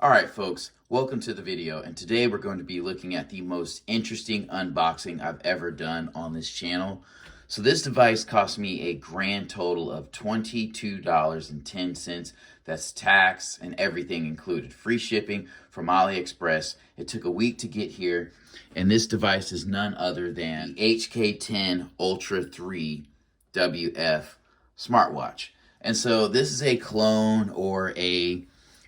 Alright folks, welcome to the video, and today we're going to be looking at the most interesting unboxing I've ever done on this channel. So this device cost me a grand total of $22.10. That's tax and everything included. Free shipping from AliExpress. It took a week to get here, and this device is none other than the HK10 Ultra 3 WF smartwatch. And so this is a clone or a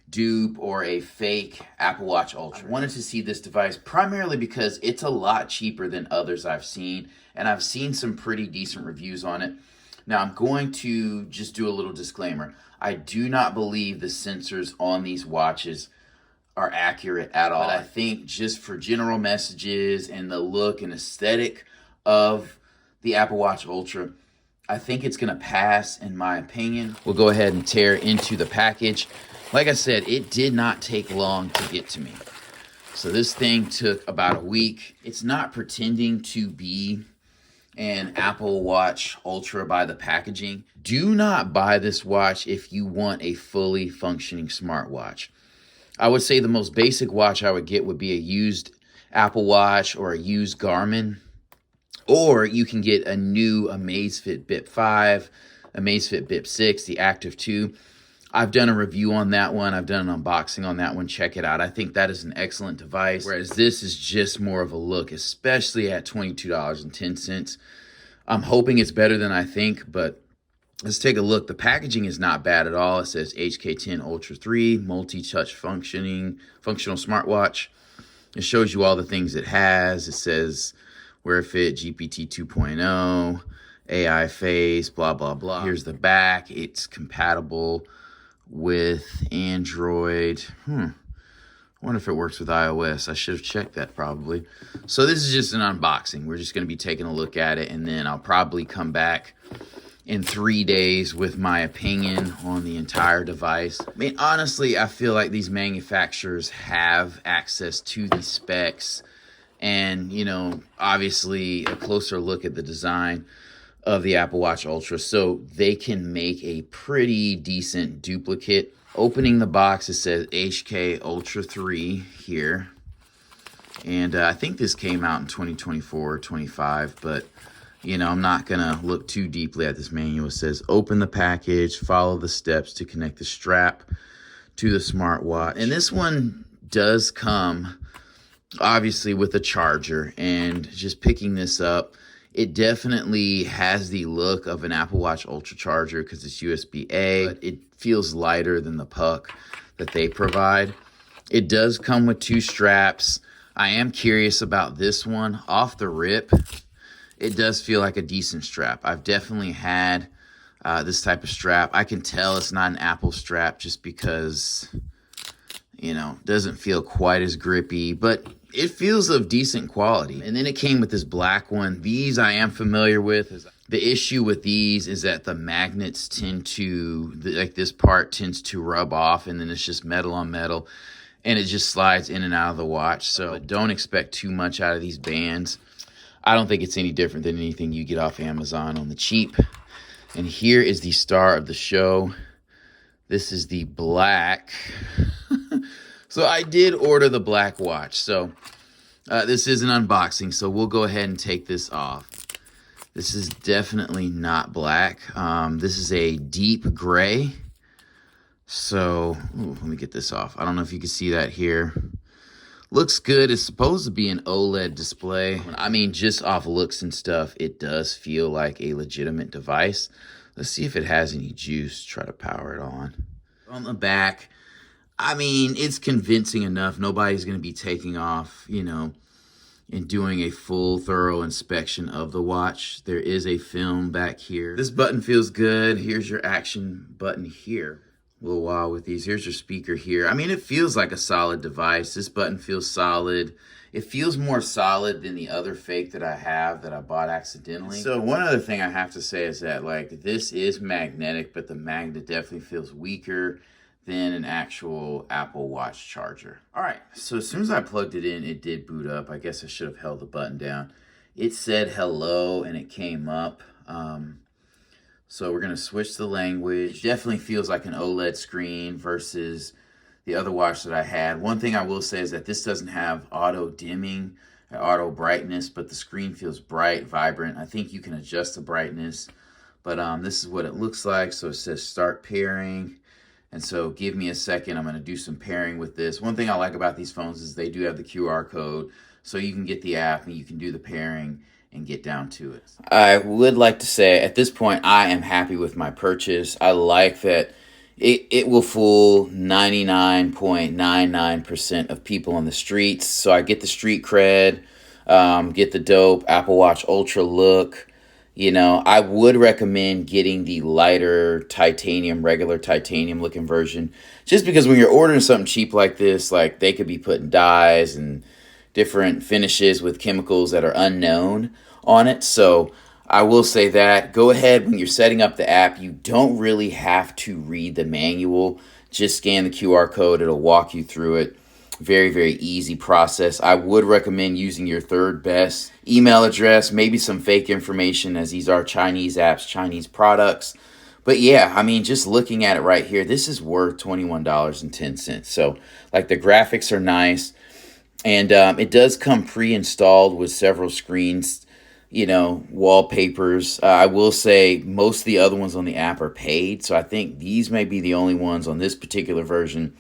dupe or a fake Apple Watch Ultra. I wanted to see this device primarily because it's a lot cheaper than others I've seen, and I've seen some pretty decent reviews on it. Now I'm going to just do a little disclaimer. I do not believe the sensors on these watches are accurate at all. But I think just for general messages and the look and aesthetic of the Apple Watch Ultra, I think it's gonna pass in my opinion. We'll go ahead and tear into the package. Like I said, it did not take long to get to me. So this thing took about a week. It's not pretending to be an Apple Watch Ultra by the packaging. Do not buy this watch if you want a fully functioning smartwatch. I would say the most basic watch I would get would be a used Apple Watch or a used Garmin. Or you can get a new Amazfit Bip 5, Amazfit Bip 6, the Active 2. I've done a review on that one. I've done an unboxing on that one. Check it out. I think that is an excellent device, whereas this is just more of a look, especially at $22.10. I'm hoping it's better than I think, but let's take a look. The packaging is not bad at all. It says HK10 Ultra 3, multi-touch functional smartwatch. It shows you all the things it has. It says Wear Fit, GPT 2.0, AI face, blah, blah, blah. Here's the back. It's compatible with Android. I wonder if it works with iOS. I should have checked that probably. So this is just an unboxing. We're just going to be taking a look at it, and then I'll probably come back in 3 days with my opinion on the entire device. I mean, honestly, I feel like these manufacturers have access to these specs and, you know, obviously a closer look at the design of the Apple Watch Ultra, so they can make a pretty decent duplicate. Opening the box, it says HK Ultra 3 here, and I think this came out in 2024 or 25, but you know, I'm not gonna look too deeply at this manual. It says open the package, follow the steps to connect the strap to the smartwatch, and this one does come obviously with a charger. And just picking this up, it definitely has the look of an Apple Watch Ultra charger because it's USB-A, but it feels lighter than the puck that they provide. It does come with two straps. I am curious about this one. Off the rip, it does feel like a decent strap. I've definitely had this type of strap. I can tell it's not an Apple strap just because, you know, it doesn't feel quite as grippy, but it feels of decent quality. And then it came with this black one. These I am familiar with. The issue with these is that the magnets tend to, like this part tends to rub off, and then it's just metal on metal, and it just slides in and out of the watch. So don't expect too much out of these bands. I don't think it's any different than anything you get off Amazon on the cheap. And here is the star of the show. This is the black. So I did order the black watch. So this is an unboxing, so we'll go ahead and take this off. This is definitely not black. This is a deep gray. So let me get this off. I don't know if you can see that here. Looks good. It's supposed to be an OLED display. I mean, just off looks and stuff, it does feel like a legitimate device. Let's see if it has any juice. Try to power it on. On the back, I mean, it's convincing enough. Nobody's going to be taking off, you know, and doing a full, thorough inspection of the watch. There is a film back here. This button feels good. Here's your action button here. A little while with these. Here's your speaker here. I mean, it feels like a solid device. This button feels solid. It feels more solid than the other fake that I have that I bought accidentally. So one other thing I have to say is that, like, this is magnetic, but the magnet definitely feels weaker than an actual Apple Watch charger. All right, so as soon as I plugged it in, it did boot up. I guess I should have held the button down. It said hello and it came up. So we're gonna switch the language. It definitely feels like an OLED screen versus the other watch that I had. One thing I will say is that this doesn't have auto dimming, auto brightness, but the screen feels bright, vibrant. I think you can adjust the brightness, but this is what it looks like. So it says start pairing. And so give me a second. I'm going to do some pairing with this. One thing I like about these phones is they do have the QR code, so you can get the app and you can do the pairing and get down to it. I would like to say at this point, I am happy with my purchase. I like that it will fool 99.99% of people on the streets. So I get the street cred, get the dope Apple Watch Ultra look. You know, I would recommend getting the lighter titanium, regular titanium looking version, just because when you're ordering something cheap like this, like they could be putting dyes and different finishes with chemicals that are unknown on it. So I will say that go ahead when you're setting up the app, you don't really have to read the manual. Just scan the QR code. It'll walk you through it. Very, very easy process. I would recommend using your third best email address, maybe some fake information, as these are Chinese apps, Chinese products. But yeah, I mean, just looking at it right here, this is worth $21.10. So like the graphics are nice. And it does come pre-installed with several screens, you know, wallpapers. I will say most of the other ones on the app are paid. So I think these may be the only ones on this particular version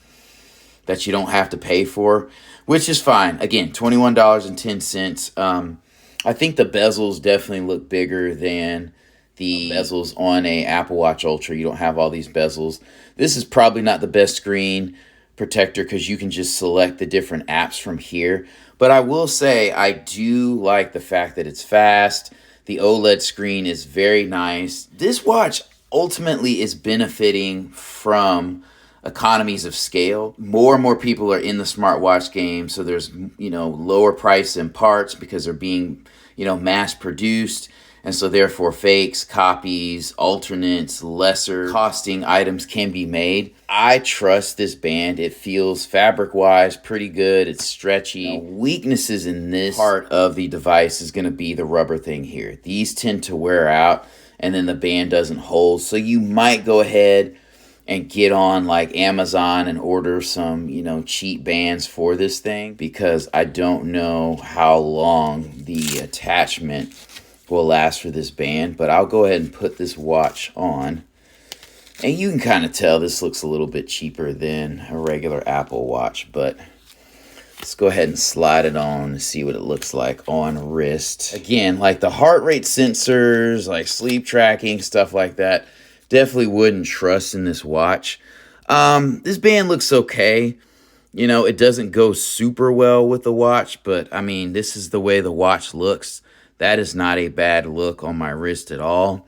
that you don't have to pay for, which is fine. Again, $21.10. I think the bezels definitely look bigger than the bezels on a Apple Watch Ultra. You don't have all these bezels. This is probably not the best screen protector because you can just select the different apps from here. But I will say I do like the fact that it's fast. The OLED screen is very nice. This watch ultimately is benefiting from economies of scale. More and more people are in the smartwatch game, so there's, you know, lower price in parts because they're being, you know, mass produced, and so therefore fakes, copies, alternates, lesser costing items can be made. I trust this band. It feels fabric-wise pretty good. It's stretchy. Weaknesses in this part of the device is going to be the rubber thing here. These tend to wear out, and then the band doesn't hold, so you might go ahead and get on like Amazon and order some, you know, cheap bands for this thing, because I don't know how long the attachment will last for this band. But I'll go ahead and put this watch on, and you can kind of tell this looks a little bit cheaper than a regular Apple Watch, but let's go ahead and slide it on and see what it looks like on wrist. Again, like the heart rate sensors, like sleep tracking, stuff like that, definitely wouldn't trust in this watch. This band looks okay. You know, it doesn't go super well with the watch, but I mean, this is the way the watch looks. That is not a bad look on my wrist at all.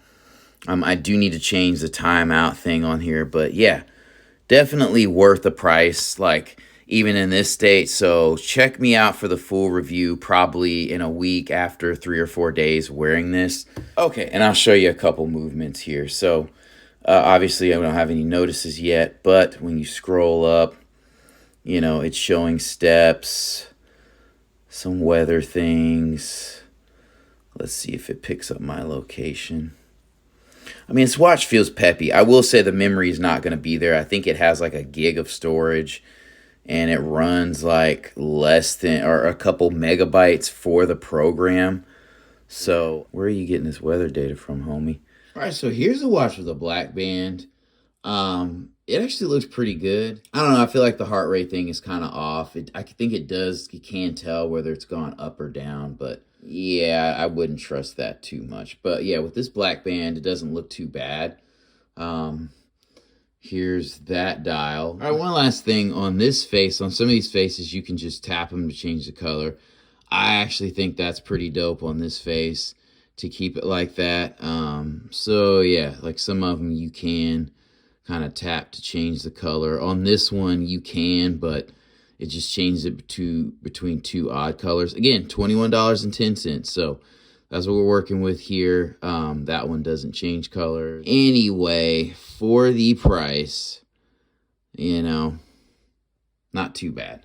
I do need to change the timeout thing on here, but yeah, definitely worth the price, like even in this state. So check me out for the full review, probably in a week after 3 or 4 days wearing this. Okay, and I'll show you a couple movements here. So obviously, I don't have any notices yet, but when you scroll up, you know, it's showing steps, some weather things. Let's see if it picks up my location. I mean, this watch feels peppy. I will say the memory is not going to be there. I think it has like a gig of storage, and it runs like less than, or a couple megabytes for the program. So where are you getting this weather data from, homie? All right, so here's the watch with a black band. It actually looks pretty good. I don't know, I feel like the heart rate thing is kind of off. I think it does, you can tell whether it's gone up or down, but yeah, I wouldn't trust that too much. But yeah, with this black band, it doesn't look too bad. Here's that dial. All right, one last thing on this face. On some of these faces, you can just tap them to change the color. I actually think that's pretty dope on this face, to keep it like that. So yeah, like some of them you can kind of tap to change the color. On this one you can, but it just changes it between two odd colors. Again, $21.10. So that's what we're working with here. That one doesn't change color. Anyway, for the price, you know, not too bad.